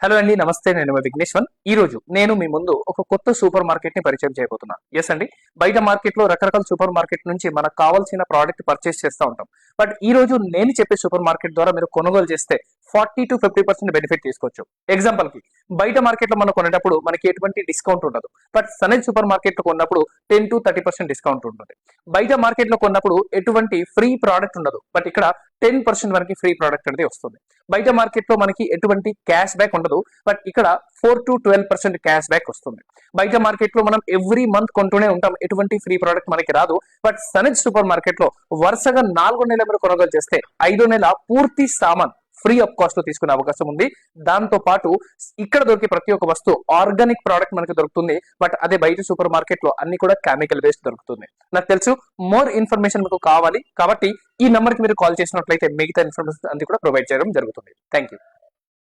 Hello అండి, నమస్తే. నేను మీ విఘ్నేశ్వర్. ఈ రోజు నేను మీ ముందు ఒక కొత్త సూపర్ మార్కెట్ ని పరిచయం చేయబోతున్నా. ఎస్ అండి, బయట మార్కెట్ లో రకరకాల సూపర్ మార్కెట్ నుంచి మనకు కావాల్సిన ప్రోడక్ట్ పర్చేస్ చేస్తూ ఉంటాం. బట్ ఈ రోజు నేను చెప్పే సూపర్ మార్కెట్ ద్వారా మీరు కొనుగోలు చేస్తే 40 to 50% బెనిఫిట్ తీసుకోవచ్చు. ఎగ్జాంపుల్ కి బయట మార్కెట్ లో మనం కొనేటప్పుడు మనకి ఎటువంటి డిస్కౌంట్ ఉండదు. బట్ సనేజ్ సూపర్ మార్కెట్ లో కొన్నప్పుడు 10 to 30% డిస్కౌంట్ ఉంటుంది. బయట మార్కెట్ లో కొన్నప్పుడు ఎటువంటి ఫ్రీ ప్రోడక్ట్ ఉండదు. బట్ ఇక్కడ 10% వరకు ఫ్రీ ప్రోడక్ట్ అనేది వస్తుంది. బయట మార్కెట్ లో మనకి ఎటువంటి క్యాష్ బ్యాక్ ఉండదు. బట్ ఇక్కడ 4 to 12% క్యాష్ బ్యాక్ వస్తుంది. బయట మార్కెట్ లో మనం ఎవ్రీ మంత్ కొంటూనే ఉంటాం, ఎటువంటి ఫ్రీ ప్రోడక్ట్ మనకి రాదు. బట్ సనేజ్ సూపర్ మార్కెట్ లో వరుసగా 4 నెలల మీరు కొనుగోలు చేస్తే 5వ నెల పూర్తి సామాన్ ఫ్రీ ఆఫ్ కాస్ట్ లో తీసుకునే అవకాశం ఉంది. దాంతో పాటు ఇక్కడ దొరికే ప్రతి ఒక్క వస్తువు ఆర్గానిక్ ప్రోడక్ట్ మనకి దొరుకుతుంది. బట్ అదే బయట సూపర్ మార్కెట్ లో అన్ని కూడా కెమికల్ వేస్ట్ దొరుకుతుంది. నాకు తెలుసు మోర్ ఇన్ఫర్మేషన్ మీకు కావాలి కాబట్టి ఈ నంబర్ కి మీరు కాల్ చేసినట్లయితే మిగతా ఇన్ఫర్మేషన్ అన్ని కూడా ప్రొవైడ్ చేయడం జరుగుతుంది. Thank you.